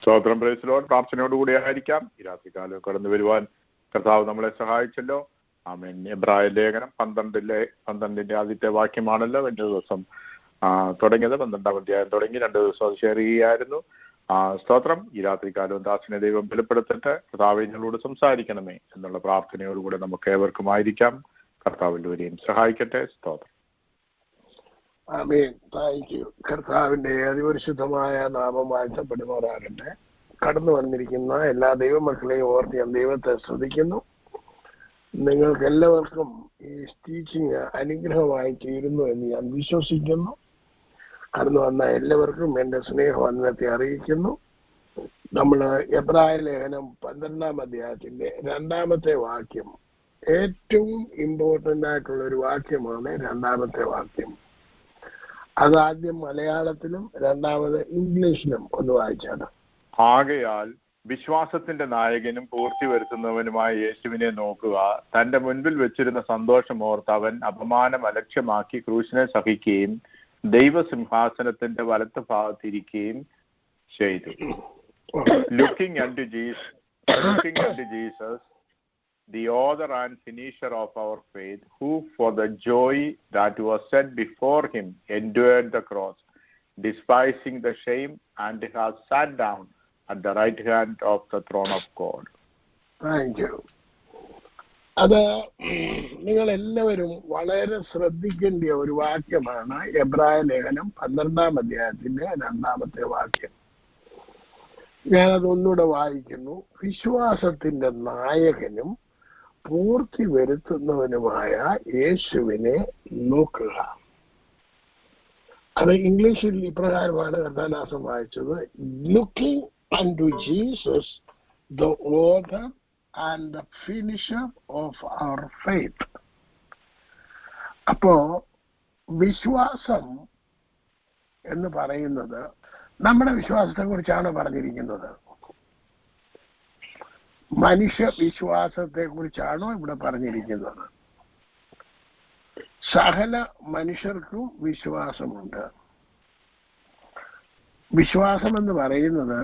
സ്തോത്രം. Praise the Lord. പ്രാർത്ഥനയോടുകൂടി ആയിരിക്കാം. ഈ രാത്രികാലം കടന്നു വരുവാൻ കർത്താവ് നമ്മളെ സഹായിച്ചല്ലോ. ആമേൻ. എബ്രായ ലേഖനം 12 ആദ്യത്തെ വാക്യമാണല്ലോ കഴിഞ്ഞ ദിവസം തുടങ്ങിയത്. 12-ാം അധ്യായം തുടങ്ങി 2 ദിവസം അത് ഷെയർ ചെയ്യുകയായിരുന്നു. സ്തോത്രം. ഈ രാത്രികാലവും ദാസനെ ദൈവം ബലപ്പെടുത്തട്ടെ. കർത്താവെ ഞങ്ങളോട് സംസാരിക്കണമേ എന്നുള്ള പ്രാർത്ഥനയോടുകൂടെ നമുക്ക് ഏവർക്കുമായിരിക്കാം. കർത്താവിൻ്റെ വരെയും സഹായിക്കട്ടെ. സ്തോത്രം. ആമേൻ. Thank you. കർത്താവിന്റെ അതിപരിശുദ്ധമായ നാമം വാഴ്ത്തപ്പെടുമാറാകട്ടെ. കടന്നു വന്നിരിക്കുന്ന എല്ലാ ദൈവമക്കളെയും ഓർത്ത് ഞാൻ ദൈവത്തെ സ്തുതിക്കുന്നു. നിങ്ങൾക്ക് എല്ലാവർക്കും ഈ ടീച്ചിങ് അനുഗ്രഹമായി തീരുന്നു എന്ന് ഞാൻ വിശ്വസിക്കുന്നു. കടന്നു വന്ന എല്ലാവർക്കും എൻ്റെ സ്നേഹവന്ദനത്തെ അറിയിക്കുന്നു. നമ്മൾ എബ്രായ ലേഖനം 12-ാം അധ്യായത്തിന്റെ 2-ാമത്തെ വാക്യം, ഏറ്റവും ഇമ്പോർട്ടൻ്റ് ആയിട്ടുള്ള ഒരു വാക്യമാണ് 2-ാമത്തെ വാക്യം. അതാദ്യം മലയാളത്തിലും രണ്ടാമത് ഇംഗ്ലീഷിലും ഒന്ന് വായിച്ചാണ്. ആകയാൽ വിശ്വാസത്തിന്റെ നായകനും പൂർത്തി വരുത്തുന്നവനുമായ യേശുവിനെ നോക്കുക. തന്റെ മുൻപിൽ വെച്ചിരുന്ന സന്തോഷം ഓർത്ത് അവൻ അപമാനം അലക്ഷ്യമാക്കി ക്രൂശിനെ സഹിക്കുകയും ദൈവസിംഹാസനത്തിന്റെ വലത്ത് ഭാഗത്തിരിക്കുകയും ചെയ്തു. Looking unto Jesus, the author and finisher of our faith, who for the joy that was set before him endured the cross, despising the shame, and has sat down at the right hand of the throne of God. Thank you. അത് നിങ്ങൾ എല്ലാവരും വളരെ ശ്രദ്ധിക്കേണ്ട ഒരു വാക്യമാണ്. എബ്രായ ലേഖനം 12-ാം അധ്യായത്തിന്റെ 2-ാമത്തെ വാക്യം. ഞാനത് ഒന്നുകൂടെ വായിക്കുന്നു. വിശ്വാസത്തിന്റെ നായകനും പൂർത്തി വരുത്തുന്നവനുമായ യേശുവിനെ നോക്കുക. അത് ഇംഗ്ലീഷിൽ ഇപ്രകാരമാണ് കർത്താനാസം വായിച്ചത്. Looking unto Jesus, the author and the finisher of our faith. അപ്പോ വിശ്വാസം എന്ന് പറയുന്നത് നമ്മുടെ വിശ്വാസത്തെ കുറിച്ചാണ് പറഞ്ഞിരിക്കുന്നത്. മനുഷ്യ വിശ്വാസത്തെ കുറിച്ചാണോ ഇവിടെ പറഞ്ഞിരിക്കുന്നത്? സകല മനുഷ്യർക്കും വിശ്വാസമുണ്ട്. വിശ്വാസം എന്ന് പറയുന്നത്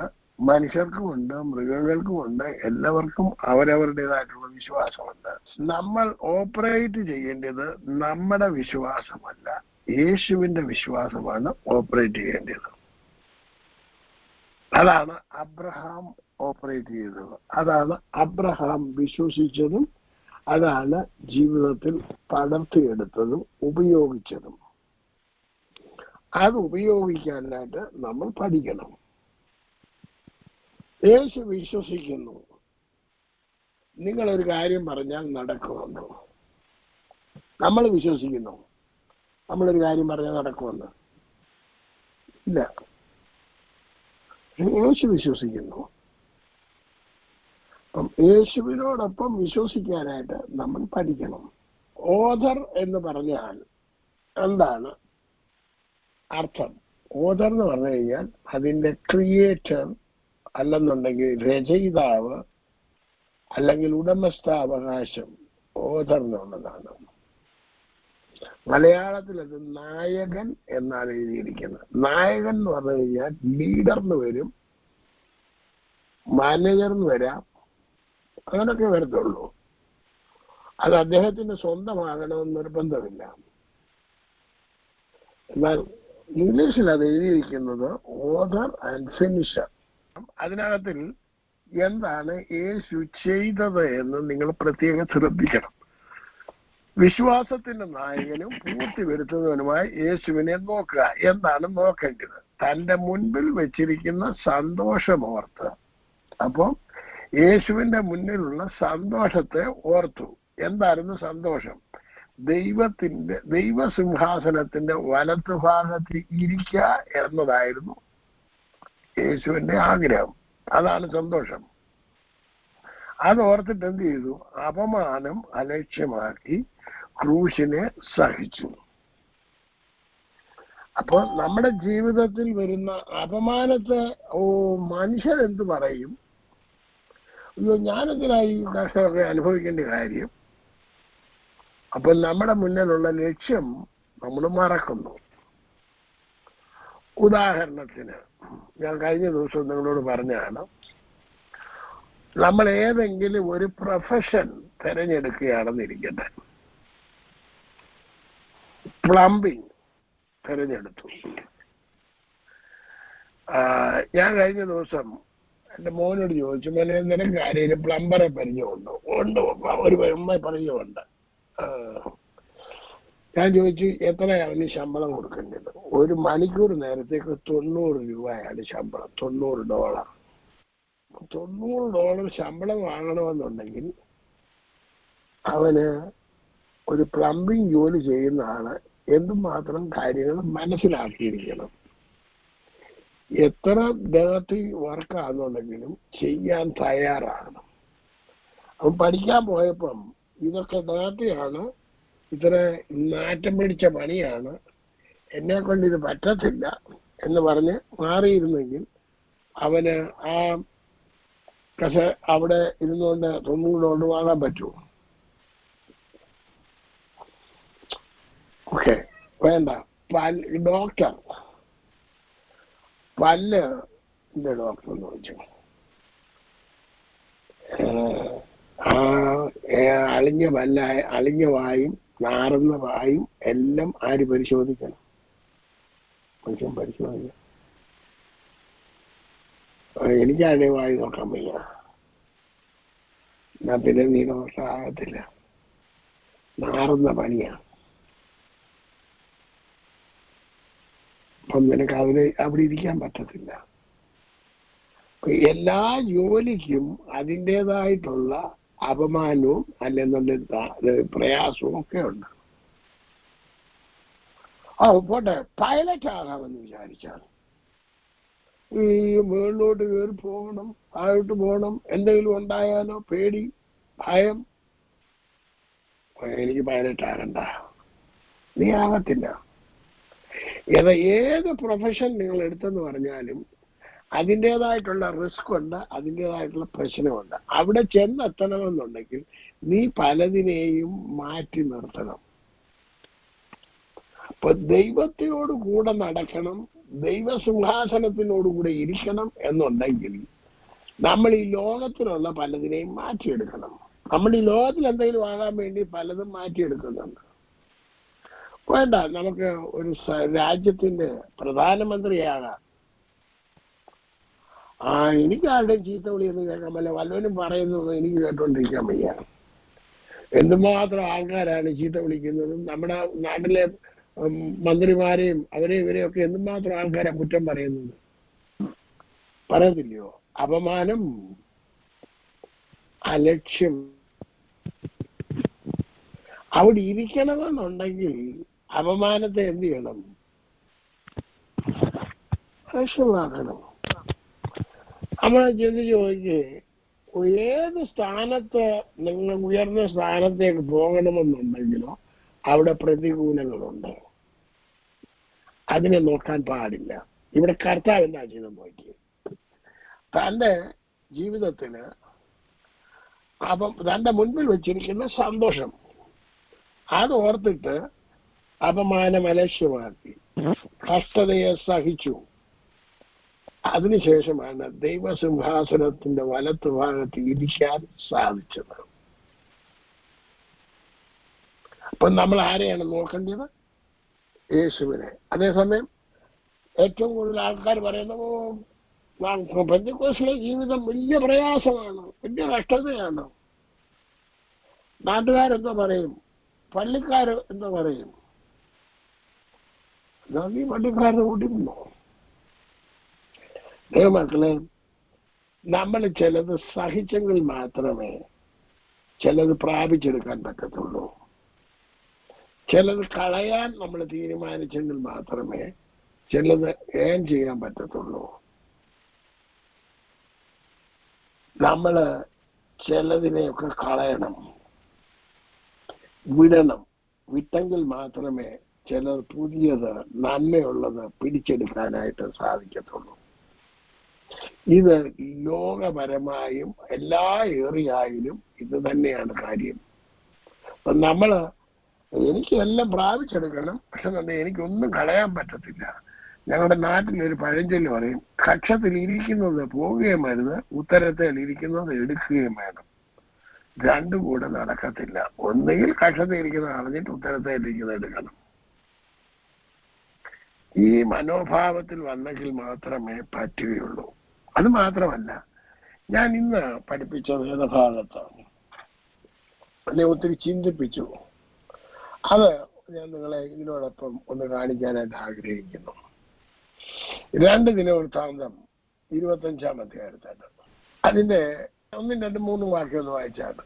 മനുഷ്യർക്കുമുണ്ട്, മൃഗങ്ങൾക്കുമുണ്ട്, എല്ലാവർക്കും അവരവരുടേതായിട്ടുള്ള വിശ്വാസമുണ്ട്. നമ്മൾ ഓപ്പറേറ്റ് ചെയ്യേണ്ടത് നമ്മുടെ വിശ്വാസമല്ല, യേശുവിന്റെ വിശ്വാസമാണ് ഓപ്പറേറ്റ് ചെയ്യേണ്ടത്. അതാണ് അബ്രഹാം ഓപ്പറേറ്റ് ചെയ്തത്, അതാണ് അബ്രഹാം വിശ്വസിച്ചതും, അതാണ് ജീവിതത്തിൽ പടർത്തിയെടുത്തതും ഉപയോഗിച്ചതും. അത് ഉപയോഗിക്കാനായിട്ട് നമ്മൾ പഠിക്കണം. യേശു വിശ്വസിക്കുന്നു. നിങ്ങളൊരു കാര്യം പറഞ്ഞാൽ നടക്കുമെന്ന്. നമ്മൾ വിശ്വസിക്കുന്നു നമ്മളൊരു കാര്യം പറഞ്ഞാൽ നടക്കുമെന്ന് ഇല്ല. യേശു വിശ്വസിക്കുന്നു. അപ്പം യേശുവിനോടൊപ്പം വിശ്വസിക്കാനായിട്ട് നമ്മൾ പഠിക്കണം. ഓഥർ എന്ന് പറഞ്ഞാൽ എന്താണ് അർത്ഥം? ഓഥർ എന്ന് പറഞ്ഞു കഴിഞ്ഞാൽ അതിൻ്റെ ക്രിയേറ്റർ, അല്ലെന്നുണ്ടെങ്കിൽ രചയിതാവ്, അല്ലെങ്കിൽ ഉടമസ്ഥാവകാശം ഓഥർ എന്നുള്ളതാണ്. മലയാളത്തിൽ അത് നായകൻ എന്നാണ് എഴുതിയിരിക്കുന്നത്. നായകൻ എന്ന് പറഞ്ഞു കഴിഞ്ഞാൽ ലീഡർ എന്ന് വരും, മാനേജർ എന്ന് വരാം, അങ്ങനൊക്കെ വരത്തുള്ളൂ. അത് അദ്ദേഹത്തിന് സ്വന്തമാകണമെന്ന് നിർബന്ധമില്ല. എന്നാൽ ഇംഗ്ലീഷിൽ അത് എഴുതിയിരിക്കുന്നത് ഓഥർ ആൻഡ് ഫിനിഷർ. അതിനകത്തിൽ എന്താണ് യേശു ചെയ്തത് എന്ന് നിങ്ങൾ പ്രത്യേകം ശ്രദ്ധിക്കണം. വിശ്വാസത്തിന്റെ നായകനും പൂർത്തി വരുത്തുന്നവനുമായി യേശുവിനെ നോക്കുക. എന്താണ് നോക്കേണ്ടത്? തന്റെ മുൻപിൽ വെച്ചിരിക്കുന്ന സന്തോഷമോർത്ത്. അപ്പം യേശുവിന്റെ മുന്നിലുള്ള സന്തോഷത്തെ ഓർത്തു. എന്തായിരുന്നു സന്തോഷം? ദൈവസിംഹാസനത്തിന്റെ വലത്ത് ഭാഗത്ത് ഇരിക്കുക എന്നതായിരുന്നു യേശുവിന്റെ ആഗ്രഹം. അതാണ് സന്തോഷം. അത് ഓർത്തിട്ട് എന്ത് ചെയ്തു? അപമാനം അലക്ഷ്യമാക്കി ക്രൂശിനെ സഹിച്ചു. അപ്പോൾ നമ്മുടെ ജീവിതത്തിൽ വരുന്ന അപമാനത്തെ മനുഷ്യരെന്ത് പറയും? ഞാനെന്തിനായി ഈ കഷ്ടമൊക്കെ അനുഭവിക്കേണ്ട കാര്യം? അപ്പോൾ നമ്മുടെ മുന്നിലുള്ള ലക്ഷ്യം നമ്മൾ മറക്കുന്നു. ഉദാഹരണത്തിന് ഞാൻ കഴിഞ്ഞ ദിവസം നിങ്ങളോട് പറഞ്ഞാണ്, നമ്മൾ ഏതെങ്കിലും ഒരു പ്രൊഫഷൻ തിരഞ്ഞെടുക്കുകയാണെന്നിരിക്കട്ടെ. പ്ലംബിംഗ് തിരഞ്ഞെടുത്തു. ഞാൻ കഴിഞ്ഞ ദിവസം എൻ്റെ മോനോട് ചോദിച്ചു, മോനെ നിനക്ക് ആരെയും പ്ലംബറെ പരിചയമുണ്ടോ? ഉണ്ട്, ഒരു പരിചയമുണ്ട്. ഞാൻ ചോദിച്ചു, എത്രയാണ് ശമ്പളം കൊടുക്കേണ്ടത്? ഒരു മണിക്കൂർ നേരത്തേക്ക് $90 ശമ്പളം. $90. $90 ശമ്പളം വാങ്ങണമെന്നുണ്ടെങ്കിൽ അവന് ഒരു പ്ലംബിംഗ് ജോലി ചെയ്യുന്ന ആള് എന്തുമാത്രം കാര്യങ്ങൾ മനസ്സിലാക്കിയിരിക്കണം. എത്ര ഡേർട്ടി വർക്കാണെന്നുണ്ടെങ്കിലും ചെയ്യാൻ തയ്യാറാണ്. അവൻ പഠിക്കാൻ പോയപ്പം ഇതൊക്കെ ഡേർട്ടിയാണ്, ഇത്ര നാറ്റം പിടിച്ച പണിയാണ്, എന്നെ കൊണ്ട് ഇത് പറ്റത്തില്ല എന്ന് പറഞ്ഞ് മാറിയിരുന്നെങ്കിൽ അവന് ആ അവിടെ ഇരുന്നുകൊണ്ട് $90 വാങ്ങാൻ പറ്റുമോ? ഓക്കെ, വേണ്ട. ഡോക്ടർ, പല്ലിന്റെ ഡോക്ടർ എന്ന് വെച്ചു, അളിഞ്ഞ വായും നാറുന്ന വായും എല്ലാം ആര് പരിശോധിക്കണം? മനുഷ്യൻ പരിശോധിക്കണം. എനിക്കാരുടെ വായി നോക്കാൻ വയ്യ, ഞാൻ പിന്നെ നീ നോക്കാകത്തില്ല. നാറുന്ന പണിയാണ്. അപ്പം നിനക്ക് അവിടെ ഇരിക്കാൻ പറ്റത്തില്ല. എല്ലാ ജോലിക്കും അതിൻ്റെതായിട്ടുള്ള അപമാനവും അല്ലെന്നുണ്ടെങ്കിൽ പ്രയാസവും ഒക്കെ ഉണ്ട്. പോട്ടെ, പൈലറ്റ് ആകാമെന്ന് വിചാരിച്ചാൽ ഈ മുകളിലോട്ട് കയറി പോകണം, താഴോട്ട് പോകണം, എന്തെങ്കിലും ഉണ്ടായാലോ പേടി, ഭയം. എനിക്ക് പൈലറ്റ് ആകണ്ട, നീ ആകത്തില്ല. ഏത് പ്രൊഫഷൻ നിങ്ങൾ എടുത്തെന്ന് പറഞ്ഞാലും അതിൻ്റെതായിട്ടുള്ള റിസ്ക് ഉണ്ട്, അതിൻ്റെതായിട്ടുള്ള പ്രശ്നമുണ്ട്. അവിടെ ചെന്നെത്തണമെന്നുണ്ടെങ്കിൽ നീ പലതിനെയും മാറ്റി നിർത്തണം. അപ്പൊ ദൈവത്തിനോട് കൂടെ നടക്കണം, ദൈവസിംഹാസനത്തിനോടുകൂടെ ഇരിക്കണം എന്നുണ്ടെങ്കിൽ നമ്മൾ ഈ ലോകത്തിലുള്ള പലതിനെയും മാറ്റിയെടുക്കണം. നമ്മൾ ഈ ലോകത്തിൽ എന്തെങ്കിലും ആകാൻ വേണ്ടി പലതും മാറ്റിയെടുക്കുന്നുണ്ട്. വേണ്ട, നമുക്ക് ഒരു രാജ്യത്തിന്റെ പ്രധാനമന്ത്രിയാകാം. എനിക്ക് ആരുടെയും ചീത്ത വിളിയൊന്നും കേൾക്കാൻ പറ്റില്ല, വല്ലവനും പറയുന്നത് എനിക്ക് കേട്ടോണ്ടിരിക്കാൻ വയ്യ. എന്തുമാത്രം ആൾക്കാരാണ് ചീത്ത വിളിക്കുന്നതും നമ്മുടെ നാട്ടിലെ മന്ത്രിമാരെയും ഇവരെയൊക്കെ എന്തുമാത്രം ആൾക്കാരെ കുറ്റം പറയുന്നത് പറയത്തില്ലയോ? അപമാനം, അലക്ഷ്യം. അവിടെ ഇരിക്കണമെന്നുണ്ടെങ്കിൽ അപമാനത്തെ എന്ത് ചെയ്യണം? ലക്ഷ്യമാക്കണം. നമ്മളെ ചിന്തിച്ച് ചോദിക്കേ, ഏത് സ്ഥാനത്ത് നിങ്ങൾ ഉയർന്ന സ്ഥാനത്തേക്ക് പോകണമെന്നുണ്ടെങ്കിലോ അവിടെ പ്രതികൂലങ്ങളുണ്ട്. അതിനെ നോക്കാൻ പാടില്ല. ഇവിടെ കർത്താവ് എന്താ ചെയ്തെന്ന് നോക്കി, തൻ്റെ ജീവിതത്തിന് തൻ്റെ മുൻപിൽ വെച്ചിരിക്കുന്ന സന്തോഷം അത് ഓർത്തിട്ട് അപമാനം അലക്ഷ്യമാക്കി, കഷ്ടതയെ സഹിച്ചു. അതിനുശേഷമാണ് ദൈവസിംഹാസനത്തിന്റെ വലത്ത് ഭാഗത്ത് ഇരിക്കാൻ സാധിച്ചത്. അപ്പൊ നമ്മൾ ആരെയാണ് നോക്കേണ്ടത്? യേശുവിനെ. അതേസമയം ഏറ്റവും കൂടുതൽ ആൾക്കാർ പറയുന്നത് പെന്തക്കോസ്തിലെ ജീവിതം വലിയ പ്രയാസമാണ്, വലിയ കഷ്ടതയാണ്. നാട്ടുകാരെന്തോ പറയും, പള്ളിക്കാർ എന്തോ പറയും. നീ പള്ളിക്കാരുടെ കൂട്ടി നിന്നോ? മക്കളെ, നമ്മൾ ചിലത് സഹിച്ചെങ്കിൽ മാത്രമേ ചിലത് പ്രാപിച്ചെടുക്കാൻ പറ്റത്തുള്ളൂ. ചിലത് കളയാൻ നമ്മൾ തീരുമാനിച്ചെങ്കിൽ മാത്രമേ ചിലത് ഏൺ ചെയ്യാൻ പറ്റത്തുള്ളൂ. നമ്മൾ ചിലതിനെയൊക്കെ കളയണം, വിടണം. വിട്ടെങ്കിൽ മാത്രമേ ചിലർ പുതിയത് നന്മയുള്ളത് പിടിച്ചെടുക്കാനായിട്ട് സാധിക്കത്തുള്ളൂ. ഇത് ലോകപരമായും എല്ലാ ഏറിയായാലും ഇത് തന്നെയാണ് കാര്യം. എനിക്ക് എല്ലാം പ്രാപിച്ചെടുക്കണം, പക്ഷെ എനിക്കൊന്നും കളയാൻ പറ്റത്തില്ല. ഞങ്ങളുടെ നാട്ടിലൊരു പഴഞ്ചൊല്ല് പറയും, കക്ഷത്തിൽ ഇരിക്കുന്നത് പോവുകയും വരുന്നത്, ഉത്തരത്തിൽ ഇരിക്കുന്നത് എടുക്കുകയും വേണം. രണ്ടും കൂടെ നടക്കത്തില്ല. ഒന്നുകിൽ കക്ഷത്തിൽ ഇരിക്കുന്നത് അറിഞ്ഞിട്ട് ഉത്തരത്തിൽ ഇരിക്കുന്നത് എടുക്കണം. ഈ മനോഭാവത്തിൽ വന്നെങ്കിൽ മാത്രമേ പറ്റുകയുള്ളൂ. അത് മാത്രമല്ല, ഞാൻ ഇന്ന് പഠിപ്പിച്ച വേദഭാഗത്ത് എന്നെ ഒത്തിരി ചിന്തിപ്പിച്ചു. അത് ഞാൻ നിങ്ങളെ ഇതിനോടൊപ്പം ഒന്ന് കാണിക്കാനായിട്ട് ആഗ്രഹിക്കുന്നു. 2 ദിനവൃത്താന്തം 25-ാം അധ്യായത്താണ്. അതിന്റെ 1, 2, 3 വാക്യം ഒന്ന് വായിച്ചാണ്.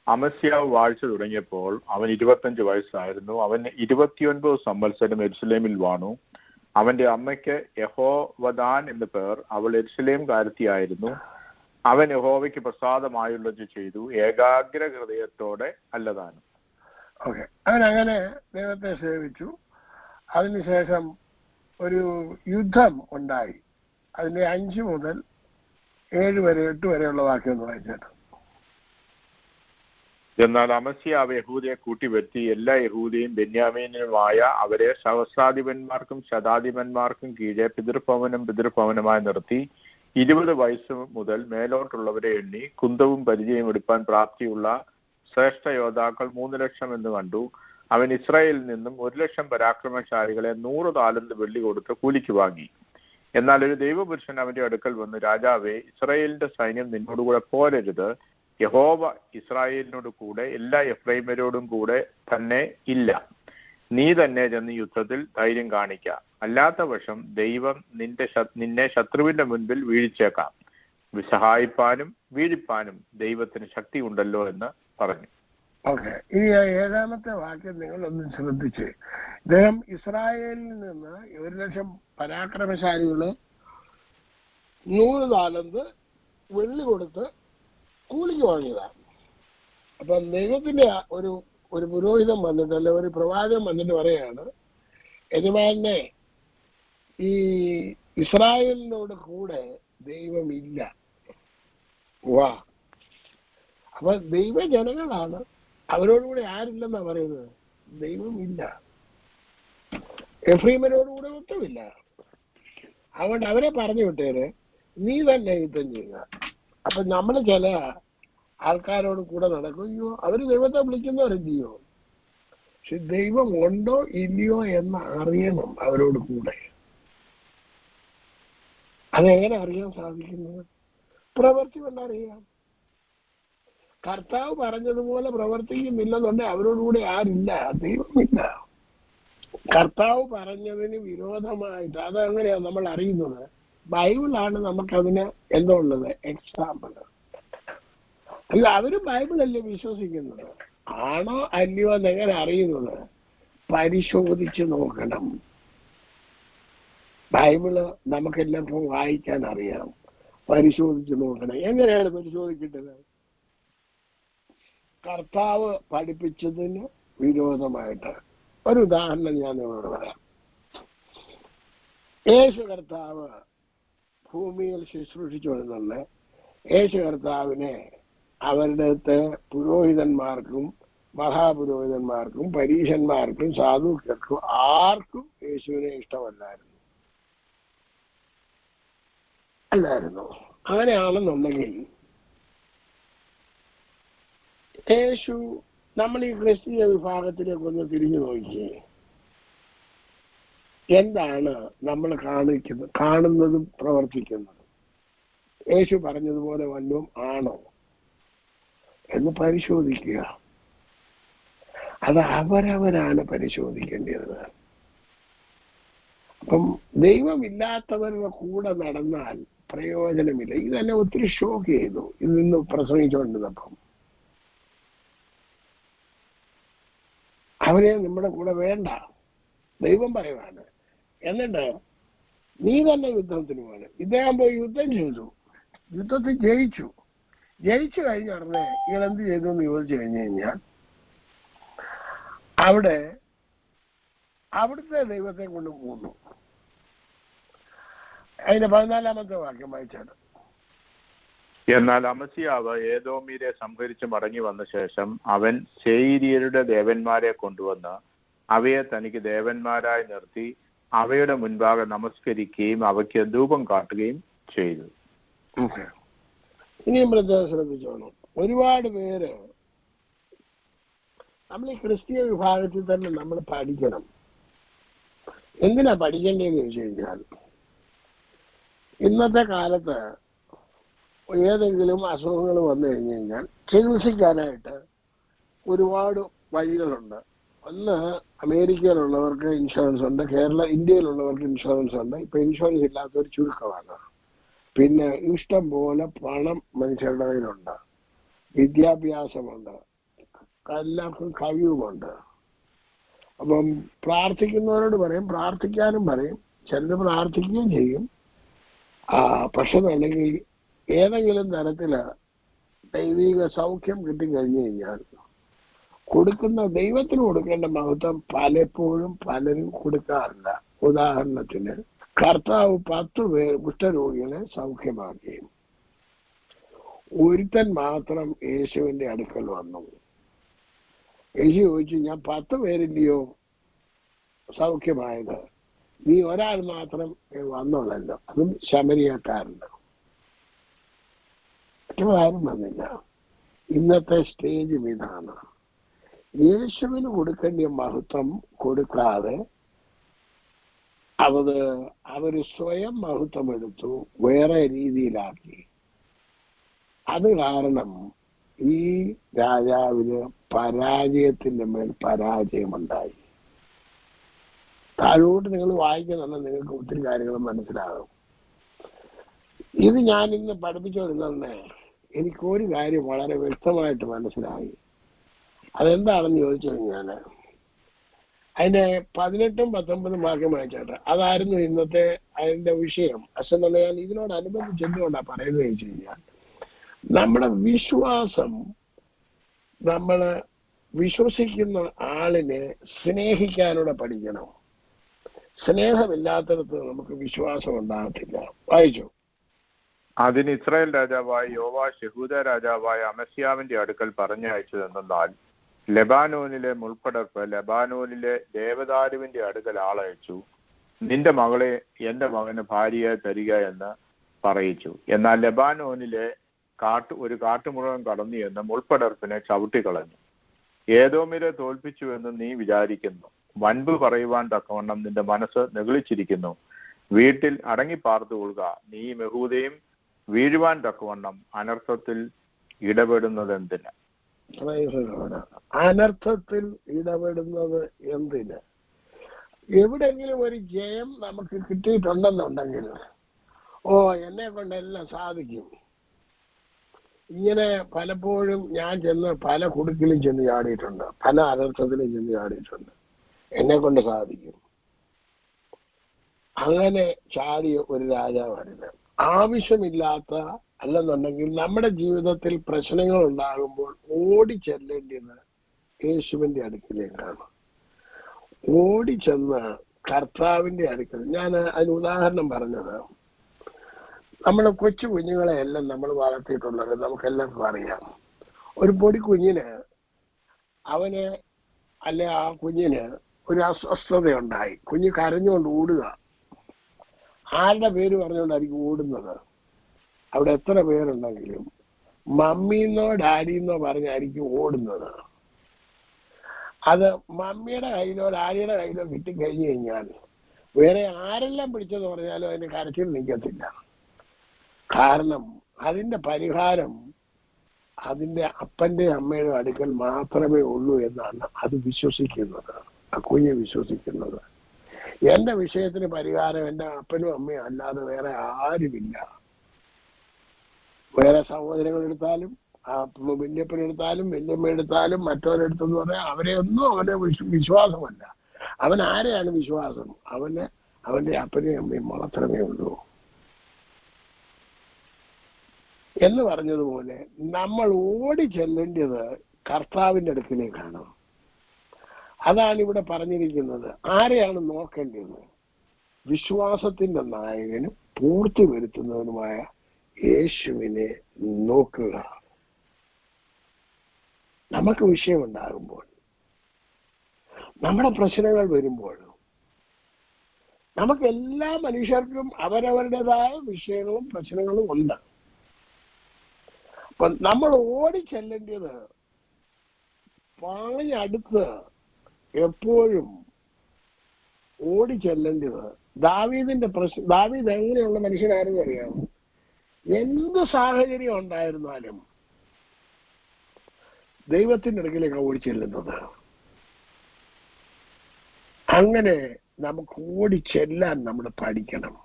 അമസ്യാവ് വാഴ്ച തുടങ്ങിയപ്പോൾ അവൻ 25 വയസ്സായിരുന്നു. അവൻ 29 സംവത്സരം യെരൂശലേമിൽ വാണു. അവന്റെ അമ്മയ്ക്ക് യഹോവദാൻ എന്ന് പേർ. അവൾ യെരൂശലേംകാരത്തിയായിരുന്നു. അവൻ യഹോവയ്ക്ക് പ്രസാദമായുള്ളത് ചെയ്തു, ഏകാഗ്ര ഹൃദയത്തോടെ അല്ലതാനും. ഓക്കെ, അവനങ്ങനെ ദൈവത്തെ സേവിച്ചു. അതിനുശേഷം ഒരു യുദ്ധം ഉണ്ടായി. അതിന്റെ 5 മുതൽ 7 വരെ 8 വരെയുള്ള വാക്യം ഒന്ന് വായിച്ചിട്ട്. എന്നാൽ അമസ്യാവ് യഹൂദയെ കൂട്ടിവരുത്തി എല്ലാ യഹൂദയും ബെന്യാമീനുമായ അവരെ സഹസ്രാധിപന്മാർക്കും ശതാധിപന്മാർക്കും കീഴെ പിതൃഭവനമായി നിർത്തി. 20 വയസ്സ് മുതൽ മേലോട്ടുള്ളവരെ എണ്ണി കുന്തവും പരിചയം എടുപ്പാൻ പ്രാപ്തിയുള്ള ശ്രേഷ്ഠ യോദ്ധാക്കൾ 3 ലക്ഷം എന്ന് കണ്ടു. അവൻ ഇസ്രായേലിൽ നിന്നും 1 ലക്ഷം പരാക്രമശാലികളെ 100 താലന്ത് വെള്ളി കൊടുത്ത് കൂലിക്ക് വാങ്ങി. എന്നാൽ ഒരു ദൈവപുരുഷൻ അവന്റെ അടുക്കൽ വന്ന്, രാജാവേ, ഇസ്രായേലിന്റെ സൈന്യം നിന്നോടുകൂടെ പോരരുത്. യഹോവ ഇസ്രായേലിനോട് കൂടെ എല്ലാ എഫ്രൈമരോടും കൂടെ തന്നെ ഇല്ല. നീ തന്നെ ചെന്ന് യുദ്ധത്തിൽ ധൈര്യം കാണിക്ക. അല്ലാത്ത പക്ഷം ദൈവം നിന്നെ ശത്രുവിന്റെ മുൻപിൽ വീഴ്ചേക്കാം. സഹായിപ്പാനും വീഴിപ്പാനും ദൈവത്തിന് ശക്തി ഉണ്ടല്ലോ എന്ന് പറഞ്ഞു. ഓക്കെ, ഇനി 7-ാമത്തെ വാക്യം നിങ്ങളൊന്ന് ശ്രദ്ധിച്ച്. ഇദ്ദേഹം ഇസ്രായേലിൽ നിന്ന് 1 ലക്ഷം പരാക്രമശാലികളെ 100 താലന്ത് വെള്ളി കൊടുത്ത് കൂലിക്ക് വാങ്ങിയതാണ്. അപ്പം ദൈവത്തിന്റെ ഒരു പുരോഹിതൻ വന്നിട്ട്, അല്ലെ ഒരു പ്രവാചകൻ വന്നിട്ട് പറയാണ്, യജമാനെ, ഈ ഇസ്രായേലിനോട് കൂടെ ദൈവമില്ല. വാ, അപ്പൊ ദൈവജനങ്ങളാണ്, അവരോടുകൂടെ ആരില്ലെന്നാ പറയുന്നത്? ദൈവമില്ല. എഫ്രൈമരോടുകൂടെ ഒട്ടുമില്ല. അതുകൊണ്ട് അവരെ പറഞ്ഞു വിട്ടേര്, നീ തന്നെ യുദ്ധം ചെയ്യുക. അപ്പൊ നമ്മൾ ചില ആൾക്കാരോട് കൂടെ നടക്കും, അയ്യോ അവര് ദൈവത്തെ വിളിക്കുന്നവരെന്തെയ്യോ, പക്ഷെ ദൈവം ഉണ്ടോ ഇല്ലയോ എന്ന് അറിയണം അവരോട് കൂടെ. അതെങ്ങനെ അറിയാൻ സാധിക്കുന്നത്? പ്രവൃത്തി കൊണ്ടറിയാം. കർത്താവ് പറഞ്ഞതുപോലെ പ്രവർത്തിക്കുന്നില്ലെന്നുണ്ടെങ്കിൽ അവരോടുകൂടെ ആരില്ല, ദൈവമില്ല. കർത്താവ് പറഞ്ഞതിന് വിരോധമായിട്ട് അതെങ്ങനെയാ നമ്മൾ അറിയുന്നത്? ബൈബിളാണ് നമുക്കതിന് എന്തോ ഉള്ളത്, എക്സാമ്പിൾ. അല്ല, അവരും ബൈബിളല്ലേ വിശ്വസിക്കുന്നത്? ആണോ അല്ലയോ എന്നെങ്ങനെ അറിയുന്നത്? പരിശോധിച്ച് നോക്കണം. ബൈബിള് നമുക്കെല്ലാം വായിക്കാൻ അറിയാം, പരിശോധിച്ച് നോക്കണം. എങ്ങനെയാണ് പരിശോധിക്കേണ്ടത്? കർത്താവ് പഠിപ്പിച്ചതിന് വിരോധമായിട്ട്. ഒരു ഉദാഹരണം ഞാൻ നിങ്ങളോട് പറയാം. യേശു കർത്താവ് ഭൂമിയിൽ ശുശ്രൂഷിച്ചു വരുന്നുണ്ട്. യേശു കർത്താവിനെ അവരുടെ പുരോഹിതന്മാർക്കും മഹാപുരോഹിതന്മാർക്കും പരീശന്മാർക്കും സാധുക്കർക്കും ആർക്കും യേശുവിനെ ഇഷ്ടമല്ലായിരുന്നു. അങ്ങനെയാണെന്നുണ്ടെങ്കിൽ യേശു, നമ്മൾ ഈ ക്രിസ്തീയ വിഭാഗത്തിലേക്ക് ഒന്ന് തിരിഞ്ഞു നോക്കിയേ, എന്താണ് നമ്മൾ കാണുന്നതും പ്രവർത്തിക്കുന്നതും? യേശു പറഞ്ഞതുപോലെ വല്ലതും ആണോ എന്ന് പരിശോധിക്കുക. അത് അവരവരാണ് പരിശോധിക്കേണ്ടത്. അപ്പം ദൈവമില്ലാത്തവരുടെ കൂടെ നടന്നാൽ പ്രയോജനമില്ല. ഇതെന്നെ ഒത്തിരി ഷോക്ക് ചെയ്തു ഇത് നിന്ന് പ്രസംഗിച്ചുകൊണ്ടിരുന്നപ്പം. അവരെ നമ്മുടെ കൂടെ വേണ്ട, ദൈവം പറയുവാണ്. എന്നിട്ട് നീ തന്നെ യുദ്ധത്തിന് പോകണം. ഇദ്ദേഹം പോയി യുദ്ധം ചെയ്തു, യുദ്ധത്തിൽ ജയിച്ചു കഴിഞ്ഞ ഉടനെ ഇയാളെന്ത് ചെയ്തു എന്ന് ചോദിച്ചു കഴിഞ്ഞാൽ, അവിടുത്തെ ദൈവത്തെ കൊണ്ട് പോന്നു. അതിന്റെ 14-ാമത്തെ വാക്യം വായിച്ചാണ്. എന്നാൽ അമസ്യാവ് ഏദോമ്യരെ സംഹരിച്ച് മടങ്ങി വന്ന ശേഷം അവൻ സേയീര്യരുടെ ദേവന്മാരെ കൊണ്ടുവന്ന് അവയെ തനിക്ക് ദേവന്മാരായി നിർത്തി അവയുടെ മുൻപാകെ നമസ്കരിക്കുകയും അവയ്ക്ക് ധൂപം കാട്ടുകയും ചെയ്തു. ഇനിയും പ്രത്യേകം ശ്രദ്ധിച്ചോളൂ. ഒരുപാട് പേര് നമ്മൾ ഈ ക്രിസ്തീയ വിഭാഗത്തിൽ തന്നെ നമ്മൾ പഠിക്കണം. എന്തിനാ പഠിക്കേണ്ടതെന്ന് ചോദിച്ചു കഴിഞ്ഞാൽ, ഇന്നത്തെ കാലത്ത് ഏതെങ്കിലും അസുഖങ്ങൾ വന്നു കഴിഞ്ഞു കഴിഞ്ഞാൽ ചികിത്സിക്കാനായിട്ട് ഒരുപാട് വഴികളുണ്ട്. ഒന്ന്, അമേരിക്കയിലുള്ളവർക്ക് ഇൻഷുറൻസ് ഉണ്ട്, ഇന്ത്യയിലുള്ളവർക്ക് ഇൻഷുറൻസ് ഉണ്ട്. ഇപ്പൊ ഇൻഷുറൻസ് ഇല്ലാത്തൊരു ചുരുക്കമാണ്. പിന്നെ ഇഷ്ടം പോലെ പണം മനുഷ്യരുടെ കയ്യിലുണ്ട്, വിദ്യാഭ്യാസമുണ്ട്, എല്ലാവർക്കും കഴിവുമുണ്ട്. അപ്പം പ്രാർത്ഥിക്കുന്നവരോട് പറയും, പ്രാർത്ഥിക്കാനും പറയും, ചിലർ പ്രാർത്ഥിക്കുകയും ചെയ്യും. പക്ഷെ അല്ലെങ്കിൽ ഏതെങ്കിലും തരത്തില് ദൈവിക സൗഖ്യം കിട്ടിക്കഴിഞ്ഞു കഴിഞ്ഞാൽ ദൈവത്തിന് കൊടുക്കേണ്ട മഹത്വം പലപ്പോഴും പലരും കൊടുക്കാറില്ല. ഉദാഹരണത്തിന്, കർത്താവ് 10 പേർ കുഷ്ഠരോഗികളെ സൗഖ്യമാക്കുകയും ഒരുത്തൻ മാത്രം യേശുവിന്റെ അടുക്കൽ വന്നു. യേശു ചോദിച്ചു, ഞാൻ 10 പേരില്ലയോ സൗഖ്യമായത്, നീ ഒരാൾ മാത്രം വന്നുള്ളല്ലോ, അതും ശമരിയക്കാരുണ്ട്, മറ്റുള്ളവരും വന്നില്ല. ഇന്നത്തെ സ്റ്റേജ് ഇതാണ്. യേശുവിന് കൊടുക്കേണ്ട മഹത്വം കൊടുക്കാതെ അവര് സ്വയം മഹത്വം എടുത്തു, വേറെ രീതിയിലാക്കി. അത് കാരണം ഈ രാജാവിന് പരാജയത്തിന്റെ മേൽ പരാജയമുണ്ടായി. താഴോട്ട് നിങ്ങൾ വായിക്കുന്നുണ്ട്, നിങ്ങൾക്ക് ഒത്തിരി കാര്യങ്ങൾ മനസ്സിലാകും. ഇത് ഞാൻ ഇന്ന് പഠിപ്പിച്ചുകൊണ്ടിരുന്നെ എനിക്കൊരു കാര്യം വളരെ വ്യക്തമായിട്ട് മനസ്സിലായി. അതെന്താണെന്ന് ചോദിച്ചു കഴിഞ്ഞാൽ, അതിന്റെ 18ഉം 19ഉം വാക്യം വായിച്ചോട്ടെ. അതായിരുന്നു ഇന്നത്തെ അതിന്റെ വിഷയം. അസെന്നുള്ള ഞാൻ ഇതിനോടനുബന്ധിച്ച് എന്തുകൊണ്ടാണ് പറയുന്നത് ചോദിച്ചു കഴിഞ്ഞാൽ, നമ്മുടെ വിശ്വാസം, നമ്മള് വിശ്വസിക്കുന്ന ആളിനെ സ്നേഹിക്കാനൂടെ പഠിക്കണം. സ്നേഹമില്ലാത്തടത്ത് നമുക്ക് വിശ്വാസം ഉണ്ടാകത്തില്ല. വായിച്ചു. അതിന് ഇസ്രായേൽ രാജാവായ യോവാശ് യഹൂദ രാജാവായ അമസ്യാവിന്റെ അടുക്കൽ പറഞ്ഞയച്ചതെന്നാൽ, ലെബാനോനിലെ മുൾപ്പടർപ്പ് ലെബാനോനിലെ ദേവദാരുവിന്റെ അടുക്കൽ ആളയച്ചു, നിന്റെ മകളെ എന്റെ മകന് ഭാര്യയായി തരിക എന്ന് പറയിച്ചു. എന്നാൽ ലെബാനോനിലെ ഒരു കാട്ടുമൃഗം കടന്നു എന്ന് മുൾപ്പടർപ്പിനെ ചവിട്ടിക്കളഞ്ഞു. ഏദോമിരെ തോൽപ്പിച്ചു എന്ന് നീ വിചാരിക്കുന്നു. വൻപ് പറയുവാൻ തക്കവണ്ണം നിന്റെ മനസ്സ് നെഗളിച്ചിരിക്കുന്നു. വീട്ടിൽ അടങ്ങിപ്പാർത്തുകൊള്ളുക. നീ യഹൂദയും വീഴുവാൻ തക്കവണ്ണം അനർത്ഥത്തിൽ ഇടപെടുന്നത് എന്തിന്? അനർത്ഥത്തിൽ ഇടപെടുന്നത് എന്തിന്? എവിടെങ്കിലും ഒരു ജയം നമുക്ക് കിട്ടിയിട്ടുണ്ടെന്നുണ്ടെങ്കിൽ, എന്നെ കൊണ്ടെല്ലാം സാധിക്കും. ഇങ്ങനെ പലപ്പോഴും ഞാൻ പല കുടുക്കിലും ചെന്ന് ചാടിയിട്ടുണ്ട്, പല അനർത്ഥത്തിലും ചെന്ന് ചാടിയിട്ടുണ്ട്. എന്നെ കൊണ്ട് സാധിക്കും. അങ്ങനെ ചാടിയ ഒരു രാജാവാണിത്. ആവശ്യമില്ലാത്ത, അല്ലെന്നുണ്ടെങ്കിൽ നമ്മുടെ ജീവിതത്തിൽ പ്രശ്നങ്ങൾ ഉണ്ടാകുമ്പോൾ ഓടിച്ചെല്ലേണ്ടത് യേശുവിന്റെ അടുക്കിലേക്കാണ്. ഓടിച്ചെന്ന് കർത്താവിന്റെ അടുക്കൽ. ഞാൻ അതിന് ഉദാഹരണം പറഞ്ഞത്, നമ്മുടെ കൊച്ചു കുഞ്ഞുങ്ങളെ എല്ലാം നമ്മൾ വളർത്തിയിട്ടുള്ളത് നമുക്കെല്ലാവർക്കും അറിയാം. ഒരു പൊടി കുഞ്ഞിന് ആ കുഞ്ഞിന് ഒരു അസ്വസ്ഥതയുണ്ടായി, കുഞ്ഞ് കരഞ്ഞുകൊണ്ട് ഓടുക. ആരുടെ പേര് പറഞ്ഞുകൊണ്ടായിരിക്കും ഓടുന്നത്? അവിടെ എത്ര പേരുണ്ടെങ്കിലും മമ്മിന്നോ ഡാഡിന്നോ പറഞ്ഞായിരിക്കും ഓടുന്നത്. അത് മമ്മിയുടെ കയ്യിലോ ഡാഡിയുടെ കയ്യിലോ കിട്ടിക്കഴിഞ്ഞു കഴിഞ്ഞാൽ വേറെ ആരെല്ലാം പിടിച്ചെന്ന് പറഞ്ഞാലും അതിന് കരച്ചിൽ നിൽക്കത്തില്ല. കാരണം അതിന്റെ പരിഹാരം അതിന്റെ അപ്പന്റെ അമ്മയുടെ അടുക്കൽ മാത്രമേ ഉള്ളൂ എന്നാണ് അത് വിശ്വസിക്കുന്നത്, ആ കുഞ്ഞ് വിശ്വസിക്കുന്നത്. എന്റെ വിഷയത്തിന് പരിഹാരം എന്റെ അപ്പനും അമ്മയും അല്ലാതെ വേറെ ആരുമില്ല. വേറെ സഹോദരങ്ങളെടുത്താലും, വല്യപ്പനെടുത്താലും വല്യമ്മയെടുത്താലും മറ്റവരെടുത്തെന്ന് പറഞ്ഞാൽ അവരെയൊന്നും അവന്റെ വിശ്വാസമല്ല. അവൻ ആരെയാണ് വിശ്വാസം? അവന്റെ അപ്പനെയും അമ്മയും മാത്രമേ ഉള്ളൂ. എന്ന് പറഞ്ഞതുപോലെ നമ്മൾ ഓടി ചെല്ലേണ്ടത് കർത്താവിന്റെ അടുക്കിലേക്കാണ്. അതാണ് ഇവിടെ പറഞ്ഞിരിക്കുന്നത്. ആരെയാണ് നോക്കേണ്ടത്? വിശ്വാസത്തിന്റെ നായകനും പൂർത്തി വരുത്തുന്നവനുമായ യേശുവിനെ നോക്കുക. നമുക്ക് വിഷയമുണ്ടാകുമ്പോൾ, നമ്മുടെ പ്രശ്നങ്ങൾ വരുമ്പോൾ നമുക്ക് എല്ലാ മനുഷ്യർക്കും അവരവരുടേതായ വിഷയങ്ങളും പ്രശ്നങ്ങളും ഉണ്ട്. അപ്പൊ നമ്മൾ ഓടിച്ചെല്ലേണ്ടത് പാഞ്ഞടുത്ത് എപ്പോഴും ഓടിച്ചെല്ലേണ്ടത് ദാവീദിന്റെ പ്രശ്നം. ദാവീദ് എങ്ങനെയുള്ള മനുഷ്യനായിരുന്നു അറിയാമോ? എന്ത് സാഹചര്യം ഉണ്ടായിരുന്നാലും ദൈവത്തിന്റെ അടുക്കലേക്ക് ഓടിച്ചെല്ലുന്നത്. അങ്ങനെ നമുക്ക് ഓടിച്ചെല്ലാൻ നമ്മൾ പഠിക്കണം.